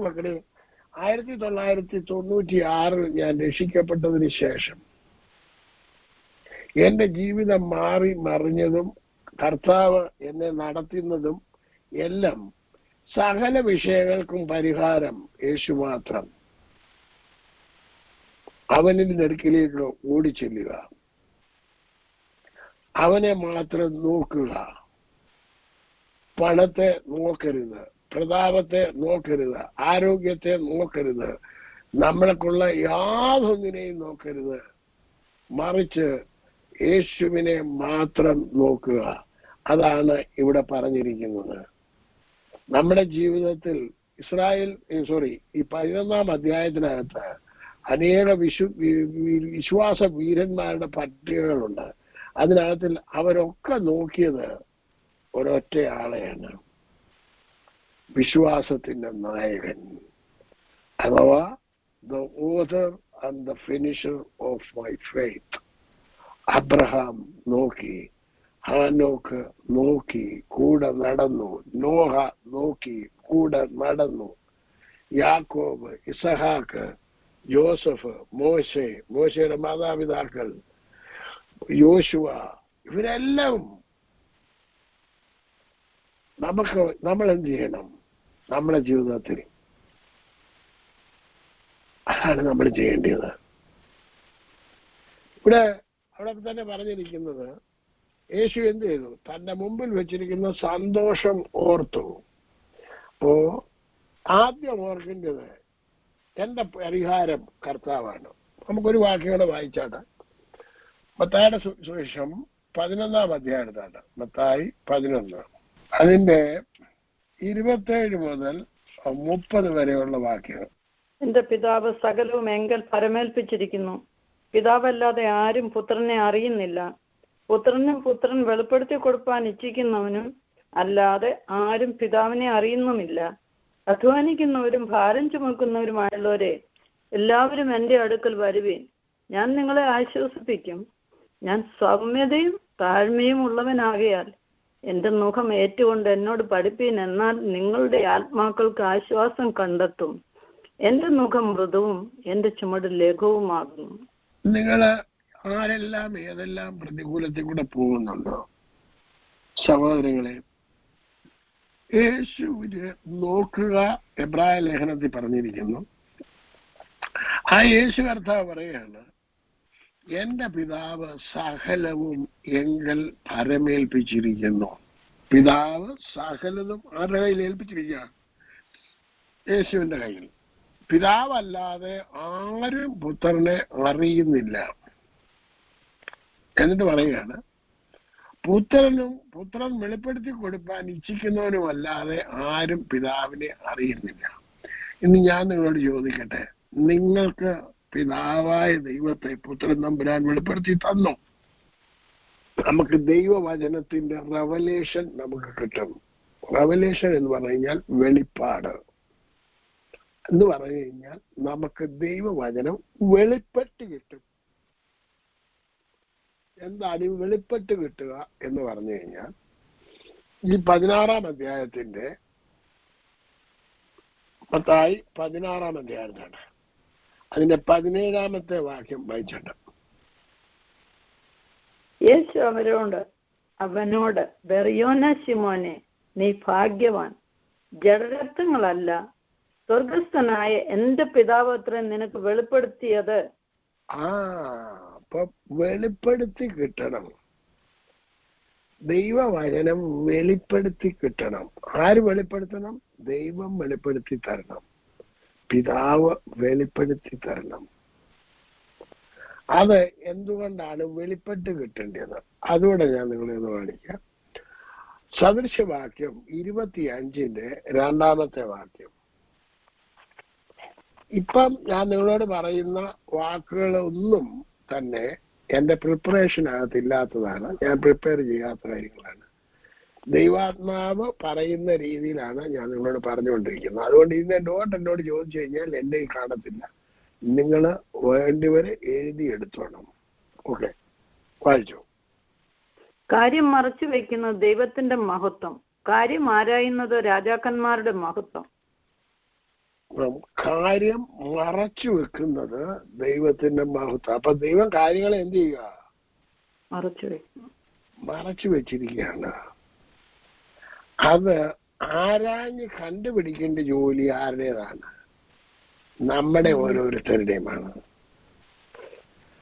മക്കളെ, 1996 ഞാൻ രക്ഷിക്കപ്പെട്ടതിന് ശേഷം എന്റെ ജീവിതം മാറി മറിഞ്ഞതും കർത്താവ് എന്നെ നടത്തുന്നതും എല്ലാം സകല വിഷയങ്ങൾക്കും പരിഹാരം യേശു മാത്രം. അവനിന്റെ അടുക്കിലേക്ക് ഓടിച്ചെല്ലുക, അവനെ മാത്രം നോക്കുക. പണത്തെ നോക്കരുത്, പ്രതാപത്തെ നോക്കരുത്, ആരോഗ്യത്തെ നോക്കരുത്, നമ്മൾക്കുള്ള യാതൊന്നിനെയും നോക്കരുത്. മറിച്ച് യേശുവിനെ മാത്രം നോക്കുക. അതാണ് ഇവിടെ പറഞ്ഞിരിക്കുന്നത്. നമ്മുടെ ജീവിതത്തിൽ ഈ 11-ാം അധ്യായത്തിനകത്ത് അനേക വിശ്വാസ വീരന്മാരുടെ പട്ടികകളുണ്ട്. അതിനകത്തിൽ അവരൊക്കെ നോക്കിയത് ഒരൊറ്റ ആളെയാണ്, വിശ്വാസത്തിന്റെ നായകൻ, അഥവാ the author and the finisher of my faith. Abraham നോക്കി, ഹാനോക്ക് നോക്കി, കൂടെ നടന്നു. നോഹ നോക്കി, കൂടെ നടന്നു. യാക്കോബ്, ഇസഹാക്ക്, ജോസഫ്, മോശയുടെ മാതാപിതാക്കൾ, യോശുവ, ഇവരെല്ലാം നമ്മൾ എന്ത് ചെയ്യണം? നമ്മുടെ ജീവിതത്തിൽ അതാണ് നമ്മൾ ചെയ്യേണ്ടത്. അവിടെ തന്നെ പറഞ്ഞിരിക്കുന്നത്, യേശു എന്ത് ചെയ്തു? തന്റെ മുമ്പിൽ വെച്ചിരിക്കുന്ന സന്തോഷം ഓർത്തു. അപ്പോ ആദ്യം ഓർക്കേണ്ടത് എന്റെ പരിഹാരം കർത്താവാണ്. നമുക്കൊരു വാക്യങ്ങളെ വായിച്ചാട്ടെ. മത്തായിയുടെ സുവിശേഷം 11-ാം അധ്യായത്താണ്. മത്തായി 11, അതിന്റെ 27 മുതൽ 30 വരെയുള്ള വാക്യങ്ങൾ. എന്റെ പിതാവ് സകലവും എങ്കൽ പരമേൽപ്പിച്ചിരിക്കുന്നു. പിതാവല്ലാതെ ആരും പുത്രനെ അറിയുന്നില്ല. പുത്രനും പുത്രൻ വെളിപ്പെടുത്തി കൊടുപ്പാൻ ഇച്ഛിക്കുന്നവനും അല്ലാതെ ആരും പിതാവിനെ അറിയുന്നുമില്ല. അധ്വാനിക്കുന്നവരും ഭാരം ചുമക്കുന്നവരുമായുള്ളവരെ എല്ലാവരും എൻ്റെ അടുക്കൽ വരുവീൻ, ഞാൻ നിങ്ങളെ ആശ്വസിപ്പിക്കും. ഞാൻ സൗമ്യതയും താഴ്മയും ഉള്ളവനാകയാൽ എൻ്റെ മുഖം ഏറ്റുകൊണ്ട് എന്നോട് പഠിപ്പീൻ, എന്നാൽ നിങ്ങളുടെ ആത്മാക്കൾക്ക് ആശ്വാസം കണ്ടെത്തും. എൻ്റെ മുഖം മൃദുവും എൻ്റെ ചുമട് ലഘുവുമാകുന്നു. നിങ്ങൾ ആരെല്ലാം ഏതെല്ലാം പ്രതികൂലത്തിൽ കൂടെ പോകുന്നുണ്ടോ സഹോദരങ്ങളെ, യേശുവിനെ നോക്കുക. എബ്രായ ലേഖനത്തിൽ പറഞ്ഞിരിക്കുന്നു. ആ യേശു കർത്താവ് പറയാണ്, എന്റെ പിതാവ് സകലവും എങ്കൽ പരമേൽപ്പിച്ചിരിക്കുന്നു. പിതാവ് സകലതും ആരുടെ കയ്യിൽ ഏൽപ്പിച്ചിരിക്കുക? യേശുവിന്റെ കയ്യിൽ. പിതാവല്ലാതെ ആരും പുത്രനെ അറിയുന്നില്ല. എന്നിട്ട് പറയുകയാണ്, പുത്രൻ വെളിപ്പെടുത്തി കൊടുക്കാൻ ഇച്ഛിക്കുന്നവനുമല്ലാതെ ആരും പിതാവിനെ അറിയുന്നില്ല. ഇന്ന് ഞാൻ നിങ്ങളോട് ചോദിക്കട്ടെ, നിങ്ങൾക്ക് പിതാവായ ദൈവത്തെ പുത്രൻ തമ്പുരാൻ വെളിപ്പെടുത്തി തന്നു? നമുക്ക് ദൈവവചനത്തിന്റെ റെവലേഷൻ നമുക്ക് കിട്ടും. റെവലേഷൻ എന്ന് പറഞ്ഞു കഴിഞ്ഞാൽ വെളിപ്പാട് എന്ന് പറഞ്ഞു കഴിഞ്ഞാൽ നമുക്ക് ദൈവവചനം വെളിപ്പെട്ട് കിട്ടും. എന്താണ് ഈ വെളിപ്പെട്ട് കിട്ടുക എന്ന് പറഞ്ഞു കഴിഞ്ഞാൽ, ഈ 16-ാം അധ്യായത്തിന്റെ മത്തായി 16-ാം അധ്യായത്തിലാണ്. അതിന്റെ 17-ാമത്തെ വാക്യം വായിച്ചിട്ട്, യേശു അവനോട് ബെറിയോന ശിമോനെ, നീ ഭാഗ്യവാൻ, ജഡരക്തങ്ങളല്ല സ്വർഗസ്ഥനായ എന്റെ പിതാവ് അത്ര നിനക്ക് വെളിപ്പെടുത്തിയത്. അപ്പൊ വെളിപ്പെടുത്തി കിട്ടണം. ദൈവവചനം വെളിപ്പെടുത്തി കിട്ടണം. ആര് വെളിപ്പെടുത്തണം? ദൈവം വെളിപ്പെടുത്തി തരണം. പിതാവ് വെളിപ്പെടുത്തി തരണം. അത് എന്തുകൊണ്ടാണ് വെളിപ്പെട്ട് കിട്ടേണ്ടത്? അതുകൂടെ ഞാൻ നിങ്ങളെ ഒന്ന് കാണിക്കാം. സദൃശവാക്യം 25-ന്റെ 2 ഇപ്പം ഞാൻ നിങ്ങളോട് പറയുന്ന വാക്കുകളൊന്നും തന്നെ എന്റെ പ്രിപ്പറേഷനകത്തില്ലാത്തതാണ്. ഞാൻ പ്രിപ്പയർ ചെയ്യാത്ത കാര്യങ്ങളാണ്. ദൈവാത്മാവ് പറയുന്ന രീതിയിലാണ് ഞാൻ നിങ്ങളോട് പറഞ്ഞുകൊണ്ടിരിക്കുന്നത്. അതുകൊണ്ട് ഇതിന്റെ നോട്ട് എന്നോട് ചോദിച്ചു കഴിഞ്ഞാൽ എന്റെ കാണത്തില്ല. നിങ്ങൾ വേണ്ടിവരെ എഴുതിയെടുത്തോണം. ഓക്കെ, വായിച്ചു. കാര്യം മറച്ചു വെക്കുന്നത് ദൈവത്തിന്റെ മഹത്വം, കാര്യം ആരായുന്നത് രാജാക്കന്മാരുടെ മഹത്വം. കാര്യം മറച്ചു വെക്കുന്നത് ദൈവത്തിന്റെ മഹത്വം. അപ്പൊ ദൈവം കാര്യങ്ങളെ എന്ത് ചെയ്യുക? മറച്ചു വെച്ചിരിക്കുകയാണ്. അത് ആരാഞ്ഞ് കണ്ടുപിടിക്കേണ്ട ജോലി ആരുടേതാണ്? നമ്മുടെ ഓരോരുത്തരുടെയുമാണ്.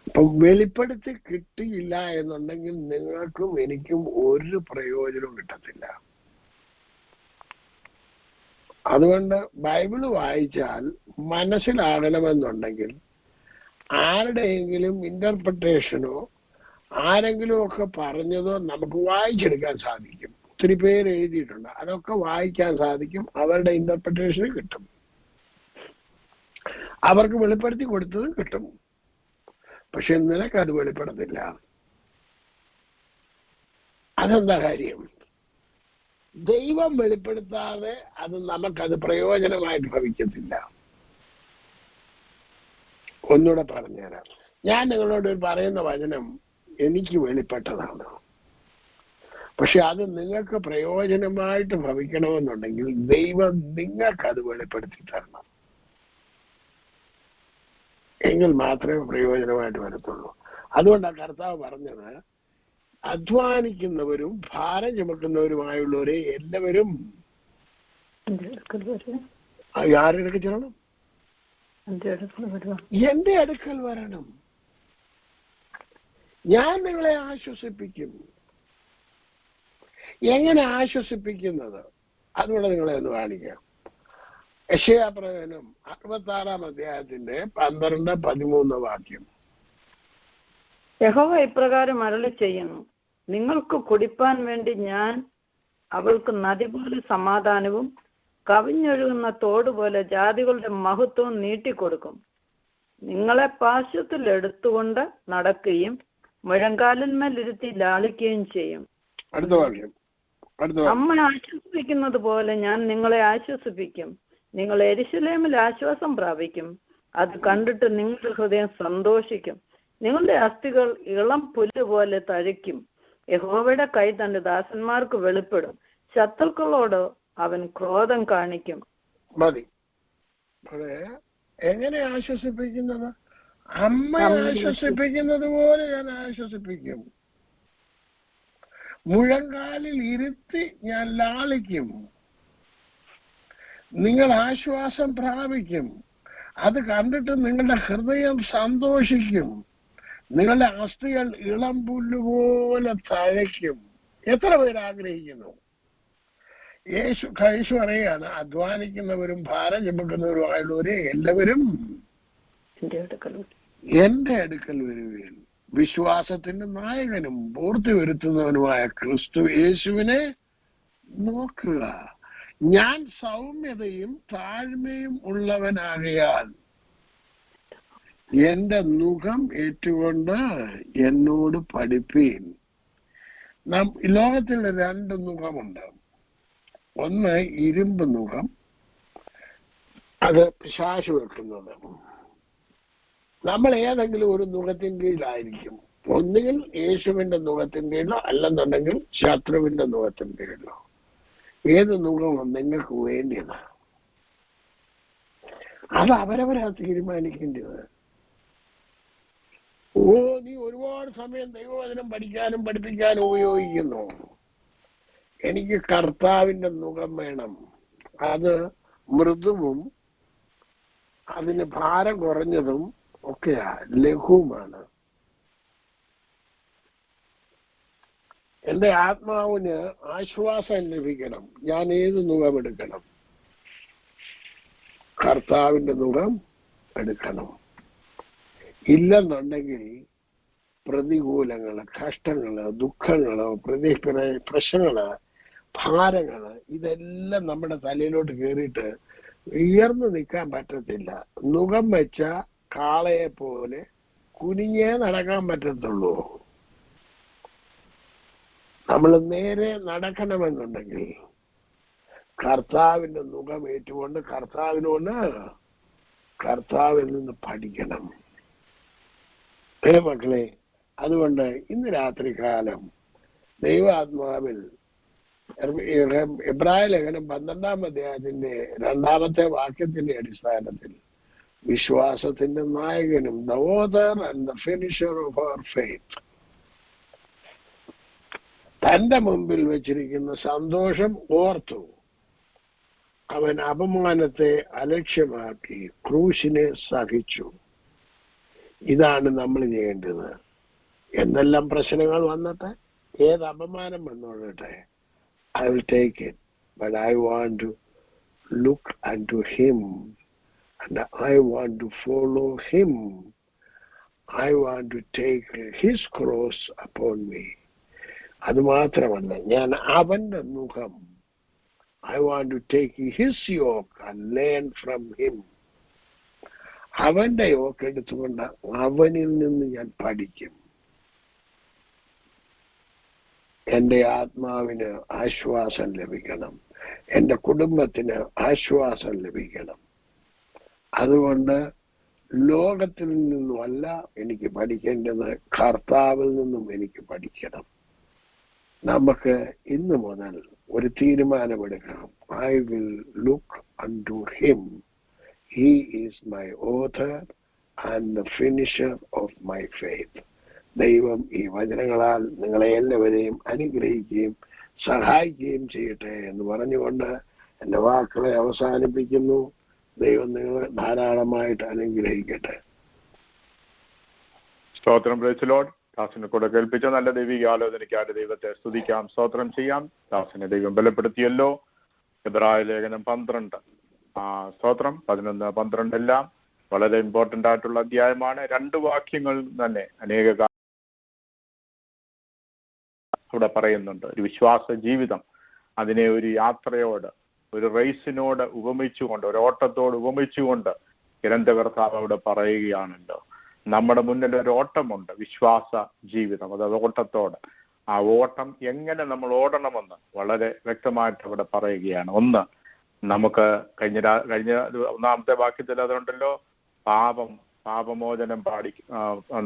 അപ്പം വെളിപ്പെടുത്തി കിട്ടിയില്ല എന്നുണ്ടെങ്കിൽ നിങ്ങൾക്കും എനിക്കും ഒരു പ്രയോജനവും കിട്ടത്തില്ല. അതുകൊണ്ട് ബൈബിള് വായിച്ചാൽ മനസ്സിലാകണമെന്നുണ്ടെങ്കിൽ ആരുടെയെങ്കിലും ഇന്റർപ്രിട്ടേഷനോ ആരെങ്കിലും ഒക്കെ പറഞ്ഞതോ നമുക്ക് വായിച്ചെടുക്കാൻ സാധിക്കും. ഒത്തിരി പേര് എഴുതിയിട്ടുണ്ട്, അതൊക്കെ വായിക്കാൻ സാധിക്കും. അവരുടെ ഇന്റർപ്രിട്ടേഷന് കിട്ടും, അവർക്ക് വെളിപ്പെടുത്തി കൊടുത്തത് കിട്ടും. പക്ഷെ നിനക്കത് വെളിപ്പെടത്തില്ല. അതെന്താ കാര്യം? ദൈവം വെളിപ്പെടുത്താതെ അത് നമുക്കത് പ്രയോജനമായിട്ട് ഭവിക്കത്തില്ല. ഒന്നുകൂടെ പറഞ്ഞുതരാം. ഞാൻ നിങ്ങളോട് പറയുന്ന വചനം എനിക്ക് വെളിപ്പെട്ടതാണ്. പക്ഷെ അത് നിങ്ങൾക്ക് പ്രയോജനമായിട്ട് ഭവിക്കണമെന്നുണ്ടെങ്കിൽ ദൈവം നിങ്ങൾക്കത് വെളിപ്പെടുത്തി തരണം. എങ്കിൽ മാത്രമേ പ്രയോജനമായിട്ട് വരത്തുള്ളൂ. അതുകൊണ്ടാണ് കർത്താവ് പറഞ്ഞത്, അധ്വാനിക്കുന്നവരും ഭാരം ചുമക്കുന്നവരുമായുള്ളവരെ എല്ലാവരും ആരുടെ ചെല്ലണം? എന്റെ അടുക്കൽ വരണം, ഞാൻ നിങ്ങളെ ആശ്വസിപ്പിക്കും. എങ്ങനെ ആശ്വസിപ്പിക്കുന്നത്? അതുകൊണ്ട് നിങ്ങളെ ഒന്ന് കാണിക്കാം. യെശയ്യാപ്രവചനം 66-ന്റെ 12-13 യഹോവ ഇപ്രകാരം അരുളി ചെയ്യുന്നു, നിങ്ങൾക്ക് കുടിപ്പാൻ വേണ്ടി ഞാൻ അവൾക്ക് നദി പോലെ സമാധാനവും കവിഞ്ഞൊഴുകുന്ന തോട് പോലെ ജാതികളുടെ മഹത്വവും നീട്ടിക്കൊടുക്കും. നിങ്ങളെ പാർശ്വത്തിൽ എടുത്തുകൊണ്ട് നടക്കുകയും മുഴങ്കാലിന്മേലിരുത്തി ലാളിക്കുകയും ചെയ്യും. അമ്മ ആശ്വസിപ്പിക്കുന്നത് പോലെ ഞാൻ നിങ്ങളെ ആശ്വസിപ്പിക്കും. നിങ്ങൾ യെരൂശലേമിൽ ആശ്വാസം പ്രാപിക്കും. അത് കണ്ടിട്ട് നിങ്ങളുടെ ഹൃദയം സന്തോഷിക്കും. നിങ്ങളുടെ അസ്ഥികൾ ഇളം പുല്ല് പോലെ തഴയ്ക്കും. യഹോവയുടെ കൈ തന്റെ ദാസന്മാർക്ക് വെളിപ്പെടും. ശത്രുക്കളോട് അവൻ ക്രോധം കാണിക്കും. മതി. എങ്ങനെ ആശ്വസിപ്പിക്കുന്നത്? അമ്മ ആശ്വസിപ്പിക്കുന്നത് പോലെ ഞാൻ ആശ്വസിപ്പിക്കും. മുഴങ്കാലിൽ ഇരുത്തി ഞാൻ ലാളിക്കും. നിങ്ങൾ ആശ്വാസം പ്രാപിക്കും. അത് കണ്ടിട്ട് നിങ്ങളുടെ ഹൃദയം സന്തോഷിക്കും. നിങ്ങളുടെ അസ്ഥികൾ ഇളം പുല്ലുപോലെ തഴയ്ക്കും. എത്ര പേര് ആഗ്രഹിക്കുന്നു? യേശു പറയുകയാണ്, അധ്വാനിക്കുന്നവരും ഭാരം ചുമക്കുന്നവരുമായുള്ളവരെ എല്ലാവരും എന്റെ അടുക്കൽ വരുവീൻ. വിശ്വാസത്തിന്റെ നായകനും പൂർത്തി വരുത്തുന്നവനുമായ ക്രിസ്തു യേശുവിനെ നോക്കുക. ഞാൻ സൗമ്യതയും താഴ്മയും ഉള്ളവനാകയാൽ എന്റെ മുഖം ഏറ്റുകൊണ്ട് എന്നോട് പഠിപ്പീൻ. ലോകത്തിൽ 2 മുഖമുണ്ട്. ഒന്ന് ഇരുമ്പ് മുഖം, അത് പിശാച് വെക്കുന്നത്. നമ്മൾ ഏതെങ്കിലും ഒരു മുഖത്തിന് കീഴിലായിരിക്കും. ഒന്നുകിൽ യേശുവിന്റെ മുഖത്തിന് കീഴിലോ അല്ലെന്നുണ്ടെങ്കിൽ ശത്രുവിന്റെ മുഖത്തിന് കീഴിലോ. ഏത് മുഖമാണ് നിങ്ങൾക്ക് വേണ്ടിയത്? അത് അവരവരാ തീരുമാനിക്കേണ്ടത്. നീ ഒരുപാട് സമയം ദൈവവചനം പഠിക്കാനും പഠിപ്പിക്കാനും ഉപയോഗിക്കുന്നു. എനിക്ക് കർത്താവിന്റെ മുഖം വേണം. അത് മൃദുവും അതിന് ഭാരം കുറഞ്ഞതും ഒക്കെയാ, ലഘുവുമാണ്. എന്റെ ആത്മാവിന് ആശ്വാസം ലഭിക്കണം. ഞാൻ ഏത് മുഖമെടുക്കണം? കർത്താവിന്റെ മുഖം എടുക്കണം. ഇല്ലെന്നുണ്ടെങ്കിൽ പ്രതികൂലങ്ങള്, കഷ്ടങ്ങള്, ദുഃഖങ്ങള്, പ്രശ്നങ്ങള് ഭാരങ്ങള്, ഇതെല്ലാം നമ്മുടെ തലയിലോട്ട് കയറിയിട്ട് ഉയർന്നു നിൽക്കാൻ പറ്റത്തില്ല. നുകം വെച്ച കാളയെ പോലെ കുനിഞ്ഞേ നടക്കാൻ പറ്റത്തുള്ളൂ. നമ്മൾ നേരെ നടക്കണമെന്നുണ്ടെങ്കിൽ കർത്താവിന്റെ നുകം ഏറ്റുകൊണ്ട് കർത്താവിൽ നിന്ന് പഠിക്കണം. മക്കളെ, അതുകൊണ്ട് ഇന്ന് രാത്രി കാലം ദൈവാത്മാവിൽ എബ്രായ ലേഖനം 12-ാം അധ്യായത്തിന്റെ 2-ാമത്തെ വാക്യത്തിന്റെ അടിസ്ഥാനത്തിൽ വിശ്വാസത്തിന്റെ നായകനും the author and the finisher of our faith തന്റെ മുമ്പിൽ വെച്ചിരിക്കുന്ന സന്തോഷം ഓർത്തു അവൻ അപമാനത്തെ അലക്ഷ്യമാക്കി ക്രൂശിനെ സഹിച്ചു. ഇതാണ് നമ്മൾ ചെയ്യേണ്ടത്. എന്തെല്ലാം പ്രശ്നങ്ങൾ വന്നട്ടെ, ഏത് അപമാനം വന്നോളട്ടെ, I will take it, but I want to look unto him and I want to follow him. I want to take his cross upon me. അത് മാത്രമല്ല, ഞാൻ അവന്റെ മുഖം, I want to take his yoke and learn from him. അവന്റെ yoke എടുത്തുകൊണ്ട് അവനിൽ നിന്ന് ഞാൻ പഠിക്കും. എന്റെ ആത്മാവിന് ആശ്വാസം ലഭിക്കണം, എന്റെ കുടുംബത്തിന് ആശ്വാസം ലഭിക്കണം. അതുകൊണ്ട് ലോകത്തിൽ നിന്നുമല്ല എനിക്ക് പഠിക്കേണ്ടത്, കർത്താവിൽ നിന്നും എനിക്ക് പഠിക്കണം. നമുക്ക് ഇന്ന് മുതൽ ഒരു തീരുമാനമെടുക്കാം. I will look unto him. He is my author and the finisher of my faith. ദൈവം ഈ വചനങ്ങളാൽ നിങ്ങളെ എല്ലാവരെയും അനുഗ്രഹിക്കുകയും സഹായിക്കുകയും ചെയ്യട്ടെ എന്ന് പറഞ്ഞുകൊണ്ട് എൻ്റെ വാക്കുകളെ അവസാനിപ്പിക്കുന്നു. ദൈവം നിങ്ങളെ ധാരാളമായിട്ട് അനുഗ്രഹിക്കട്ടെ. സ്തോത്രം. Praise Lord. ദാസിനെ കൂടെ കേൾപ്പിച്ച നല്ല ദൈവിക ആലോചനയ്ക്കായിട്ട് ദൈവത്തെ സ്തുതിക്കാം, സ്തോത്രം ചെയ്യാം. ദാസിനെ ദൈവം ബലപ്പെടുത്തിയല്ലോ. എബ്രായ ലേഖനം 12 സ്തോത്രം 11, 12 എല്ലാം വളരെ ഇമ്പോർട്ടന്റ് ആയിട്ടുള്ള അധ്യായമാണ്. 2 വാക്യങ്ങൾ തന്നെ അനേക അവിടെ പറയുന്നുണ്ട്. ഒരു വിശ്വാസ ജീവിതം, അതിനെ ഒരു യാത്രയോട്, ഒരു റേസിനോട് ഉപമിച്ചുകൊണ്ട്, ഒരു ഓട്ടത്തോട് ഉപമിച്ചുകൊണ്ട് ഗ്രന്ഥകർത്താവ് അവിടെ പറയുകയാണല്ലോ. നമ്മുടെ മുന്നിൽ ഒരു ഓട്ടമുണ്ട്, വിശ്വാസ ജീവിതം, അതായത് ഓട്ടത്തോട്. ആ ഓട്ടം എങ്ങനെ നമ്മൾ ഓടണമെന്ന് വളരെ വ്യക്തമായിട്ട് അവിടെ പറയുകയാണ്. ഒന്ന്, നമുക്ക് കഴിഞ്ഞ 1-ാമത്തെ വാക്യത്തിൽ അതുണ്ടല്ലോ, പാപമോചനം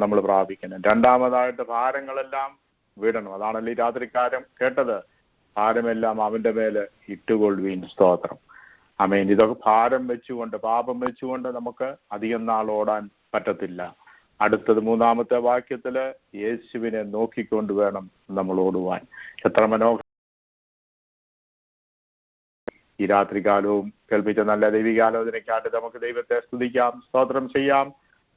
നമ്മൾ പ്രാപിക്കണം. 2-ാമതായിട്ട് ഭാരങ്ങളെല്ലാം വിടണം. അതാണല്ലോ ഈ രാത്രിക്കാലം കേട്ടത്, ഭാരമെല്ലാം അവന്റെ മേലെ ഇട്ടുകൊള്ളുവീൻ. സ്തോത്രം. ആമേൻ. ഇതൊക്കെ ഭാരം വെച്ചുകൊണ്ട്, പാപം വെച്ചുകൊണ്ട് നമുക്ക് അധികം നാൾ ഓടാൻ പറ്റത്തില്ല. അടുത്തത് 3-ാമത്തെ വാക്യത്തില് യേശുവിനെ നോക്കിക്കൊണ്ട് വേണം നമ്മൾ ഓടുവാൻ. എത്ര മനോഹരം! ഈ രാത്രികാലവും കേൾപ്പിച്ച നല്ല ദൈവികാലോചനയ്ക്കായിട്ട് നമുക്ക് ദൈവത്തെ സ്തുതിക്കാം, സ്തോത്രം ചെയ്യാം.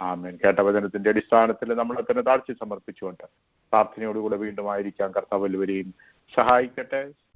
ആമേൻ. കേട്ട വചനത്തിന്റെ അടിസ്ഥാനത്തിൽ നമ്മളെ തന്നെ താഴ്ച സമർപ്പിച്ചുകൊണ്ട് പ്രാർത്ഥനയോടുകൂടെ വീണ്ടും ആയിരിക്കാം. കർത്താവ് എല്ലാവരെയും സഹായിക്കട്ടെ.